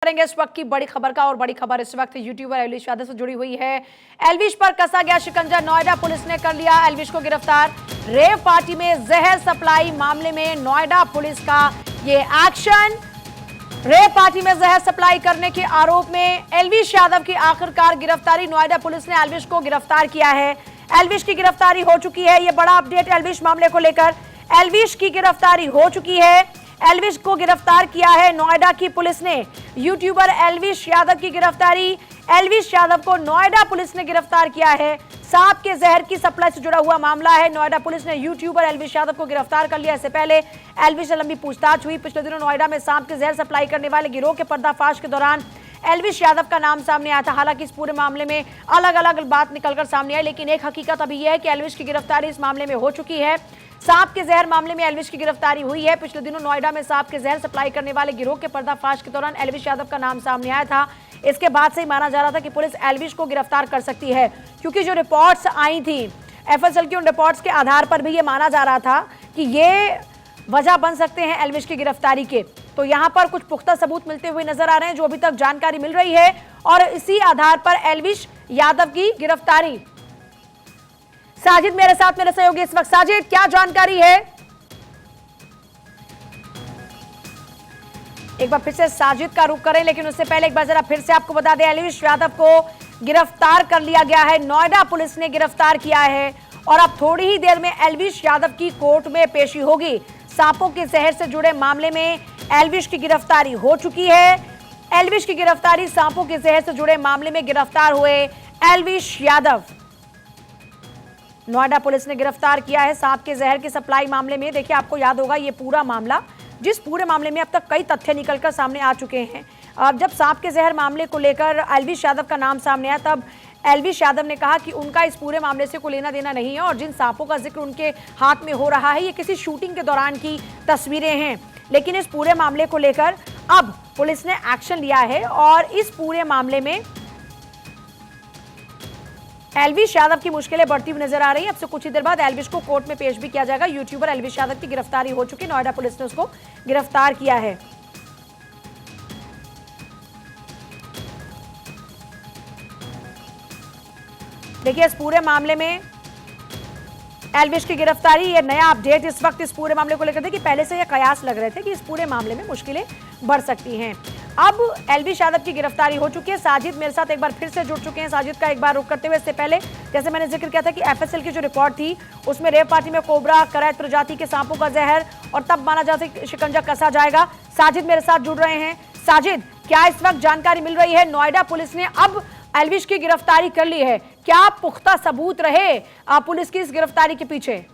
करेंगे इस वक्त की बड़ी खबर का। और बड़ी खबर इस वक्त यूट्यूबर एल्विश यादव से जुड़ी हुई है। एल्विश पर कसा गया शिकंजा, नोएडा पुलिस ने कर लिया एल्विश को गिरफ्तार। रेव पार्टी में जहर सप्लाई मामले में नोएडा पुलिस का ये एक्शन। रेव पार्टी में जहर सप्लाई करने के आरोप में एल्विश यादव की आखिरकार गिरफ्तारी। नोएडा पुलिस ने एल्विश को गिरफ्तार किया है। एल्विश की गिरफ्तारी हो चुकी है। यह बड़ा अपडेट एल्विश मामले को लेकर। एल्विश की गिरफ्तारी हो चुकी है। एल्विश को गिरफ्तार किया है नोएडा की पुलिस ने। यूट्यूबर एल्विश यादव की गिरफ्तारी। एल्विश यादव को नोएडा पुलिस ने गिरफ्तार किया है। सांप के जहर की सप्लाई से जुड़ा हुआ मामला है। नोएडा पुलिस ने यूट्यूबर एल्विश यादव को गिरफ्तार कर लिया। इससे पहले एल्विश से लंबी पूछताछ हुई। पिछले दिनों नोएडा में सांप के जहर सप्लाई करने वाले गिरोह के पर्दाफाश के दौरान एल्विश यादव का नाम सामने आया था। हालांकि इस पूरे मामले में अलग अलग बात निकलकर सामने आई, लेकिन एक हकीकत अभी यह है कि एल्विश की गिरफ्तारी इस मामले में हो चुकी है। सांप के जहर मामले में एल्विश की गिरफ्तारी हुई है। पिछले दिनों नोएडा में सांप के जहर सप्लाई करने वाले गिरोह के पर्दाफाश के दौरान एल्विश यादव का नाम सामने आया था। इसके बाद से ही माना जा रहा था कि पुलिस एल्विश को गिरफ्तार कर सकती है, क्योंकि जो रिपोर्ट्स आई थी एफएसएल की, उन रिपोर्ट्स के आधार पर भी ये माना जा रहा था कि ये वजह बन सकते हैं एल्विश की गिरफ्तारी के। तो यहां पर कुछ पुख्ता सबूत मिलते हुए नजर आ रहे हैं, जो अभी तक जानकारी मिल रही है, और इसी आधार पर एल्विश यादव की गिरफ्तारी। साजिद मेरे साथ, मेरे सहयोगी इस वक्त। साजिद, क्या जानकारी है? एक बार फिर से साजिद का रुख करें, लेकिन उससे पहले एक बार जरा फिर से आपको बता दें, एल्विश यादव को गिरफ्तार कर लिया गया है। नोएडा पुलिस ने गिरफ्तार किया है और अब थोड़ी ही देर में एल्विश यादव की कोर्ट में पेशी होगी। सांपों के जहर से जुड़े मामले में एल्विश की गिरफ्तारी हो चुकी है। एल्विश की गिरफ्तारी, सांपों के जहर से जुड़े मामले में गिरफ्तार हुए एल्विश यादव नोएडा पुलिस ने गिरफ्तार किया है। सांप के जहर की सप्लाई मामले में देखिए, आपको याद होगा ये पूरा मामला, जिस पूरे मामले में अब तक कई तथ्य निकलकर सामने आ चुके हैं। अब जब सांप के जहर मामले को लेकर एल्विश यादव का नाम सामने आया, तब एल्विश यादव ने कहा कि उनका इस पूरे मामले से कोई लेना देना नहीं है, और जिन सांपों का जिक्र उनके हाथ में हो रहा है, ये किसी शूटिंग के दौरान की तस्वीरें हैं। लेकिन इस पूरे मामले को लेकर अब पुलिस ने एक्शन लिया है और इस पूरे मामले में एल्विश यादव की मुश्किलें बढ़ती हुई नजर आ रही है। अब से कुछ ही देर बाद एल्विश को कोर्ट में पेश भी किया जाएगा। यूट्यूबर एल्विश यादव की गिरफ्तारी हो चुकी है। नोएडा पुलिस ने उसको गिरफ्तार किया है। देखिए, इस पूरे मामले में एल्विश की गिरफ्तारी, ये नया अपडेट इस वक्त इस पूरे मामले को लेकर थे कि पहले से ये कयास लग रहे थे कि इस पूरे मामले में मुश्किलें बढ़ सकती हैं। अब एल्विश यादव की गिरफ्तारी हो चुकी है। साजिद मेरे साथ एक बार फिर से जुड़ चुके हैं। साजिद का एक बार रुख करते हुए, इससे पहले जैसे मैंने जिक्र किया था कि एफएसएल की जो रिपोर्ट थी उसमें रेव पार्टी में कोबरा, करैत प्रजाति के सांपों का जहर, और तब माना जाता है शिकंजा कसा जाएगा। साजिद मेरे साथ जुड़ रहे हैं। साजिद, क्या इस वक्त जानकारी मिल रही है नोएडा पुलिस ने अब एल्विश की गिरफ्तारी कर ली है? क्या पुख्ता सबूत रहे पुलिस की इस गिरफ्तारी के पीछे?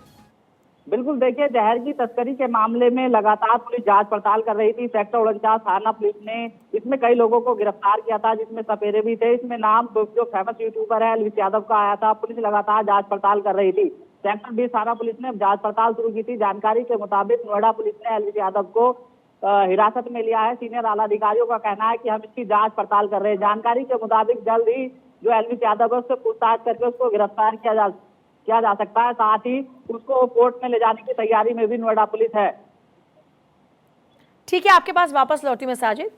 बिल्कुल, देखिए, जहर की तस्करी के मामले में लगातार पुलिस जांच पड़ताल कर रही थी। सेक्टर 49 थाना पुलिस ने इसमें कई लोगों को गिरफ्तार किया था, जिसमें सपेरे भी थे। इसमें नाम जो फेमस यूट्यूबर है एल्विश यादव का आया था। पुलिस लगातार जांच पड़ताल कर रही थी। सेक्टर 20 थाना पुलिस ने जांच पड़ताल शुरू की थी। जानकारी के मुताबिक नोएडा पुलिस ने एल्विश यादव को हिरासत में लिया है। सीनियर आला अधिकारियों का कहना है कि हम इसकी जांच पड़ताल कर रहे हैं। जानकारी के मुताबिक जल्द ही जो एल्विश यादव है उससे पूछताछ करके उसको गिरफ्तार किया जा सकता है। साथ ही उसको कोर्ट में ले जाने की तैयारी में भी नोएडा पुलिस है। ठीक है, आपके पास वापस लौटी मैं साजिद।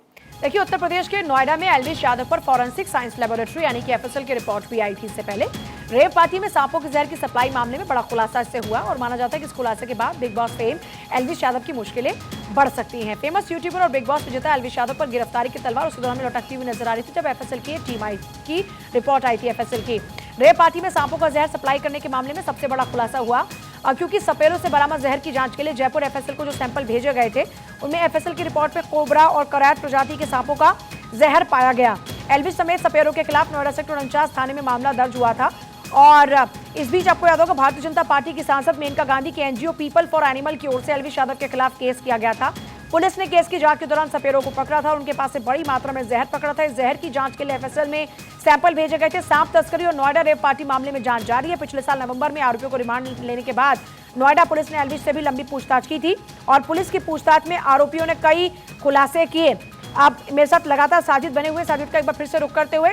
देखिए, उत्तर प्रदेश के नोएडा में एल्विश यादव पर फॉरेंसिक साइंस लेबोरेटरी यानी कि एफएसएल की रिपोर्ट भी आई थी। इससे पहले रेव पार्टी में सांपों के जहर की सप्लाई मामले में बड़ा खुलासा इससे हुआ, और माना जाता है कि इस खुलासे के बाद big boss fame Elvish Yadav की मुश्किलें बढ़ सकती हैं। फेमस यूट्यूबर और बिग बॉस विजेता एल्विश यादव पर गिरफ्तारी की तलवार उस दौरान में लटकती हुई नजर आ रही थी, जब एफएसएल की टीम की रिपोर्ट आई थी। एफएसएल की रेव पार्टी में सांपों का जहर सप्लाई करने के मामले में सबसे बड़ा खुलासा हुआ, क्योंकि सपेरों से बरामद जहर की जांच के लिए जयपुर एफएसएल को जो सैंपल भेजे गए थे, उनमें एफएसएल की रिपोर्ट में कोबरा और करैत प्रजाति के सांपों का जहर पाया गया। एल्विश समेत सपेरों के खिलाफ नोएडा सेक्टर 49 थाने में मामला दर्ज हुआ था। और इस बीच आपको याद होगा, भारतीय जनता पार्टी की सांसद मेनका गांधी की एनजीओ पीपल फॉर एनिमल की ओर से एल्विश यादव के खिलाफ केस किया गया था। पुलिस ने केस की जांच के दौरान सपेरों को पकड़ा था और उनके पास से बड़ी मात्रा में जहर पकड़ा था। इस जहर की जांच के लिए एफएसएल में सैंपल भेजे गए थे। सांप तस्करी और नोएडा रेव पार्टी मामले में जांच जारी है। पिछले साल नवंबर में आरोपियों को रिमांड लेने के बाद नोएडा पुलिस ने एल्विश से भी लंबी पूछताछ की थी, और पुलिस की पूछताछ में आरोपियों ने कई खुलासे किए। आप मेरे साथ लगातार साजिद बने हुए। साजिद का एक बार फिर से रुख करते हुए,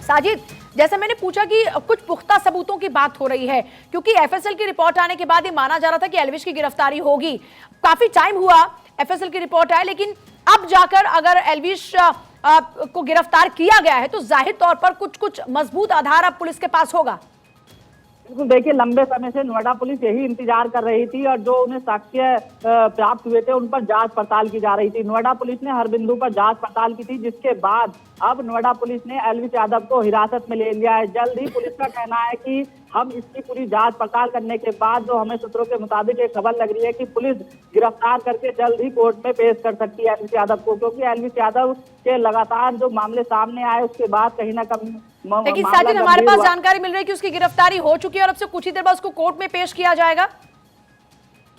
साजिद, जैसे मैंने पूछा कि कुछ पुख्ता सबूतों की बात हो रही है, क्योंकि एफएसएल की रिपोर्ट आने के बाद ये माना जा रहा था कि एल्विश की गिरफ्तारी होगी। काफी टाइम हुआ एफएसएल की रिपोर्ट आए, लेकिन अब जाकर अगर एल्विश को गिरफ्तार किया गया है तो जाहिर तौर पर कुछ कुछ मजबूत आधार अब पुलिस के पास होगा। बिल्कुल देखिए, लंबे समय से नोएडा पुलिस यही इंतजार कर रही थी और जो उन्हें साक्ष्य प्राप्त हुए थे उन पर जांच पड़ताल की जा रही थी। नोएडा पुलिस ने हर बिंदु पर जांच पड़ताल की थी, जिसके बाद अब नोएडा पुलिस ने एल्विश यादव को हिरासत में ले लिया है। जल्द ही पुलिस का कहना है कि हम इसकी पूरी जांच पड़ताल करने के बाद जो हमें सूत्रों के मुताबिक एक खबर लग रही है कि पुलिस गिरफ्तार करके जल्द ही कोर्ट में पेश कर सकती है एल्विश यादव को, क्योंकि एल्विश यादव के लगातार जो मामले सामने आए उसके बाद कहीं ना कहीं लेकिन साजिद हमारे पास जानकारी मिल रही है कि उसकी गिरफ्तारी हो चुकी है और अब से कुछ ही देर बाद उसको कोर्ट में पेश किया जाएगा।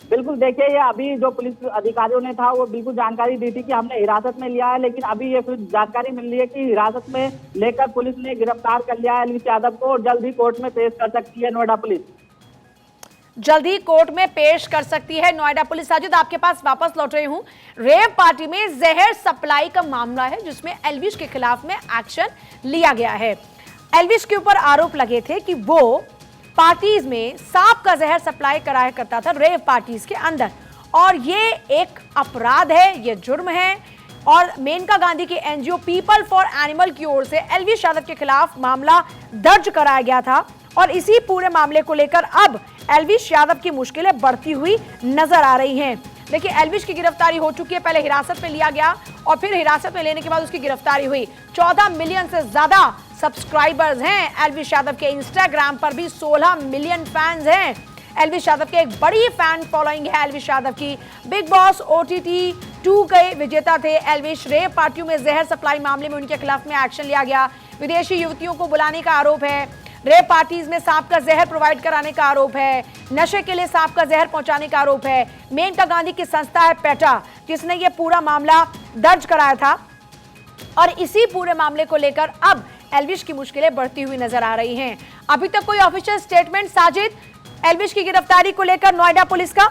बिल्कुल देखिए, ये अभी जो पुलिस अधिकारियों ने था वो बिल्कुल जानकारी दी थी कि हमने हिरासत में लिया है, लेकिन अभी ये फिर जानकारी मिल रही है कि हिरासत में लेकर पुलिस ने गिरफ्तार कर लिया है एल्विश यादव को और जल्द ही कोर्ट में पेश कर सकती है नोएडा पुलिस। जल्द ही कोर्ट में पेश कर सकती है नोएडा पुलिस। साजिद आपके पास वापस लौट रही हूं। रेव पार्टी में जहर सप्लाई का मामला है जिसमें एल्विश के खिलाफ में एक्शन लिया गया है। एल्विश के ऊपर आरोप लगे थे कि वो पार्टीज में सांप का जहर सप्लाई कराया करता था रेव पार्टीज के अंदर, और ये एक अपराध है, ये जुर्म है। और मेनका गांधी की एनजीओ पीपल फॉर एनिमल की ओर से एल्विश यादव के खिलाफ मामला दर्ज कराया गया था और इसी पूरे मामले को लेकर अब एल्विश यादव की मुश्किलें बढ़ती हुई नजर आ रही हैं। देखिए, एल्विश की गिरफ्तारी हो चुकी है, पहले हिरासत में लिया गया और फिर हिरासत में लेने के बाद उसकी गिरफ्तारी हुई। 14 मिलियन से ज्यादा सब्सक्राइबर्स हैं एल्विश यादव के। इंस्टाग्राम पर भी 16 मिलियन फैंस हैं एल्विश यादव के। एक बड़ी फैन फॉलोइंग है एल्विश यादव की। बिग बॉस OTT 2 के विजेता थे एल्विश। रेव पार्टियों में जहर सप्लाई मामले में उनके खिलाफ में एक्शन लिया गया। विदेशी युवतियों को बुलाने का आरोप है। रेव पार्टीज में सांप का जहर प्रोवाइड कराने का आरोप है। नशे के लिए सांप का जहर पहुंचाने का आरोप है। मेनका गांधी की संस्था है पेटा जिसने ये पूरा मामला दर्ज कराया था और इसी पूरे मामले को लेकर अब एल्विश की मुश्किलें बढ़ती हुई नजर आ रही हैं। अभी तक कोई ऑफिशियल स्टेटमेंट साजिद एल्विश की गिरफ्तारी को लेकर नोएडा पुलिस का?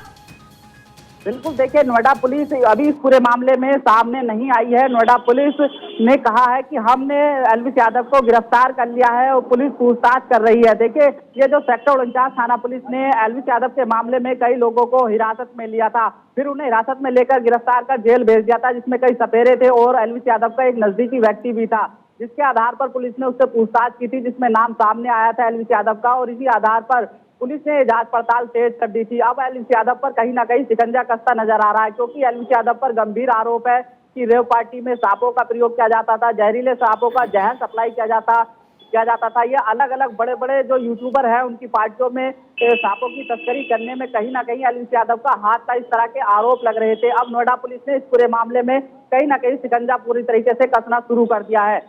बिल्कुल देखिए, नोएडा पुलिस अभी इस पूरे मामले में सामने नहीं आई है। नोएडा पुलिस ने कहा है कि हमने एल्विश यादव को गिरफ्तार कर लिया है और पुलिस पूछताछ कर रही है। देखिए, ये जो सेक्टर 49 थाना पुलिस ने एल्विश यादव के मामले में कई लोगों को हिरासत में लिया था, फिर उन्हें हिरासत में लेकर गिरफ्तार कर जेल भेज दिया था, जिसमें कई सपेरे थे और एल्विश यादव का एक नजदीकी व्यक्ति भी था, जिसके आधार पर पुलिस ने उससे पूछताछ की थी, जिसमें नाम सामने आया था एल्विश यादव का और इसी आधार पर पुलिस ने जांच पड़ताल तेज कर दी थी। अब एल्विश यादव पर कहीं ना कहीं शिकंजा कसता नजर आ रहा है, क्योंकि एल्विश यादव पर गंभीर आरोप है कि रेव पार्टी में सांपों का प्रयोग किया जाता था, जहरीले सांपों का जहर सप्लाई किया जाता था। ये अलग अलग बड़े बड़े जो यूट्यूबर हैं उनकी पार्टियों में सांपों की तस्करी करने में कहीं ना कहीं एल्विश यादव का हाथ था, इस तरह के आरोप लग रहे थे। अब नोएडा पुलिस ने इस पूरे मामले में कहीं ना कहीं शिकंजा पूरी तरीके से कसना शुरू कर दिया है।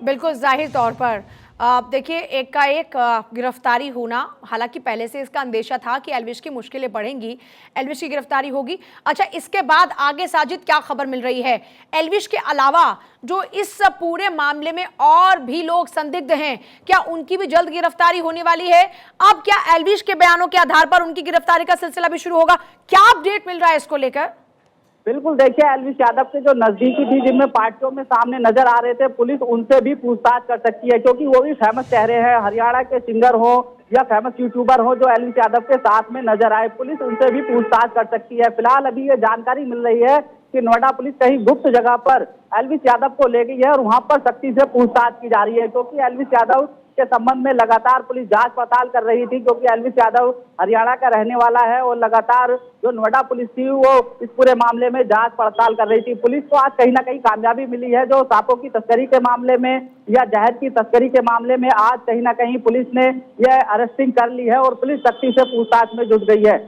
बिल्कुल जाहिर तौर पर देखिए, एक का एक गिरफ्तारी होना, हालांकि पहले से इसका अंदेशा था कि एल्विश की मुश्किलें बढ़ेंगी, एल्विश की गिरफ्तारी होगी। अच्छा, इसके बाद आगे साजिद क्या खबर मिल रही है? एल्विश के अलावा जो इस पूरे मामले में और भी लोग संदिग्ध हैं, क्या उनकी भी जल्द गिरफ्तारी होने वाली है? अब क्या एल्विश के बयानों के आधार पर उनकी गिरफ्तारी का सिलसिला भी शुरू होगा? क्या अपडेट मिल रहा है इसको लेकर? बिल्कुल देखिए, एल्विश यादव के जो नजदीकी थी, जिनमें पार्टियों में सामने नजर आ रहे थे, पुलिस उनसे भी पूछताछ कर सकती है, क्योंकि वो भी फेमस चेहरे हैं। हरियाणा के सिंगर हो या फेमस यूट्यूबर हो जो एल्विश यादव के साथ में नजर आए, पुलिस उनसे भी पूछताछ कर सकती है। फिलहाल अभी ये जानकारी मिल रही है कि नोएडा पुलिस कहीं गुप्त जगह पर एल्विश यादव को ले गई है और वहां पर सख्ती से पूछताछ की जा रही है, क्योंकि एल्विश यादव के संबंध में लगातार पुलिस जांच पड़ताल कर रही थी, क्योंकि एल्विश यादव हरियाणा का रहने वाला है और लगातार जो नोएडा पुलिस थी वो इस पूरे मामले में जांच पड़ताल कर रही थी। पुलिस को आज कहीं ना कहीं कामयाबी मिली है, जो सांपों की तस्करी के मामले में या जहर की तस्करी के मामले में आज कहीं ना कहीं पुलिस ने यह अरेस्टिंग कर ली है और पुलिस सख्ती से पूछताछ में जुट गई है।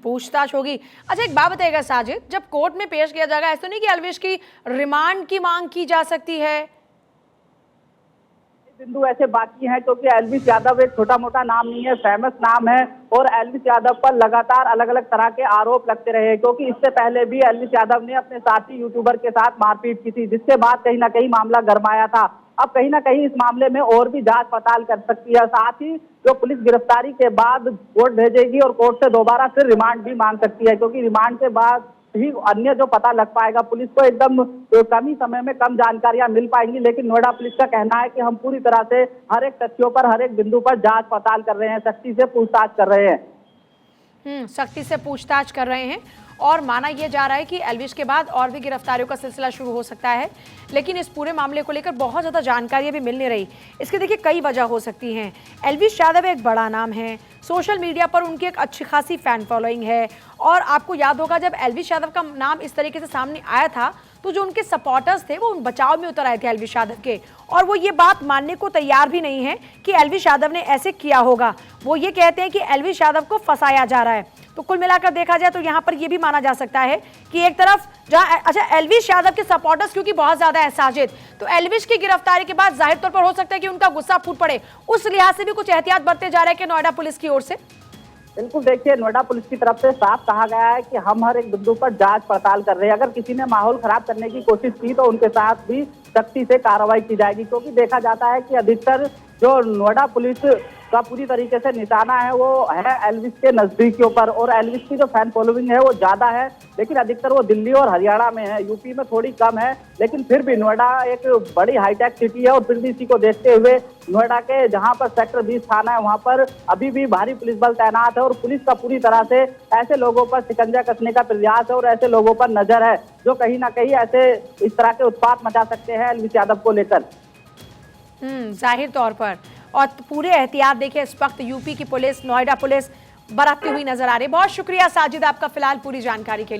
पूछताछ होगी। अच्छा, एक बात बताइएगा साजिद, जब कोर्ट में पेश किया जाएगा, ऐसा नहीं कि एल्विश की रिमांड की मांग की जा सकती है? बिंदु ऐसे बाकी हैं, क्योंकि एल्विश यादव एक छोटा मोटा नाम नहीं है, फेमस नाम है और एल्विश यादव पर लगातार अलग अलग तरह के आरोप लगते रहे, क्योंकि इससे पहले भी एल्विश यादव ने अपने साथी यूट्यूबर के साथ मारपीट की थी, जिसके बाद कहीं ना कहीं मामला गरमाया था। अब कहीं ना कहीं इस मामले में और भी जांच पड़ताल कर सकती है। साथ ही जो पुलिस गिरफ्तारी के बाद कोर्ट भेजेगी और कोर्ट से दोबारा फिर रिमांड भी मांग सकती है, क्योंकि रिमांड के बाद ही अन्य जो पता लग पाएगा। पुलिस को एकदम कम ही समय में कम जानकारियां मिल पाएंगी, लेकिन नोएडा पुलिस का कहना है कि हम पूरी तरह से हर एक तथ्यों पर, हर एक बिंदु पर जांच पड़ताल कर रहे हैं, सख्ती से पूछताछ कर रहे हैं। सख्ती से पूछताछ कर रहे हैं और माना यह जा रहा है कि एल्विश के बाद और भी गिरफ्तारियों का सिलसिला शुरू हो सकता है, लेकिन इस पूरे मामले को लेकर बहुत ज़्यादा जानकारी भी मिल नहीं रही। इसके देखिए कई वजह हो सकती हैं। एल्विश यादव एक बड़ा नाम है, सोशल मीडिया पर उनकी एक अच्छी खासी फैन फॉलोइंग है और आपको याद होगा जब एल्विश यादव का नाम इस तरीके से सामने आया था तो जो उनके सपोर्टर्स थे वो उन बचाव में उतर आए थे एल्विश यादव के, और वो ये बात मानने को तैयार भी नहीं है कि एल्विश यादव ने ऐसे किया होगा। वो ये कहते हैं कि एल्विश यादव को फंसाया जा रहा है। तो कुल मिलाकर देखा जाए तो यहाँ पर ये भी माना जा सकता है कि एक तरफ जहाँ अच्छा एल्विश यादव के सपोर्टर्स क्योंकि बहुत ज्यादा है साजिद, तो एल्विश की गिरफ्तारी के बाद जाहिर तौर पर हो सकता है कि उनका गुस्सा फूट पड़े, उस लिहाज से भी कुछ एहतियात बरते जा रहे हैं कि नोएडा पुलिस की ओर से। बिल्कुल देखिए, नोएडा पुलिस की तरफ से साफ कहा गया है कि हम हर एक बिंदु पर जांच पड़ताल कर रहे हैं। अगर किसी ने माहौल खराब करने की कोशिश की तो उनके साथ भी सख्ती से कार्रवाई की जाएगी, क्योंकि देखा जाता है कि अधिकतर जो नोएडा पुलिस का पूरी तरीके से निशाना है वो है एल्विश के नजदीकियों पर, और एल्विश की जो फैन फॉलोइंग है वो ज्यादा है, लेकिन अधिकतर वो दिल्ली और हरियाणा में है, यूपी में थोड़ी कम है। लेकिन फिर भी नोएडा एक बड़ी हाईटेक सिटी है और फिर भी इसी को देखते हुए नोएडा के जहां पर सेक्टर 20 थाना है वहां पर अभी भी भारी पुलिस बल तैनात है और पुलिस का पूरी तरह से ऐसे लोगों पर शिकंजा कसने का प्रयास है और ऐसे लोगों पर नजर है जो कहीं ना कहीं ऐसे इस तरह के उत्पात मचा सकते हैं एल्विश यादव को लेकर। जाहिर तौर पर, और पूरे एहतियात देखिए इस वक्त यूपी की पुलिस, नोएडा पुलिस बरतती हुई नजर आ रही है। बहुत शुक्रिया साजिद आपका फिलहाल पूरी जानकारी के लिए।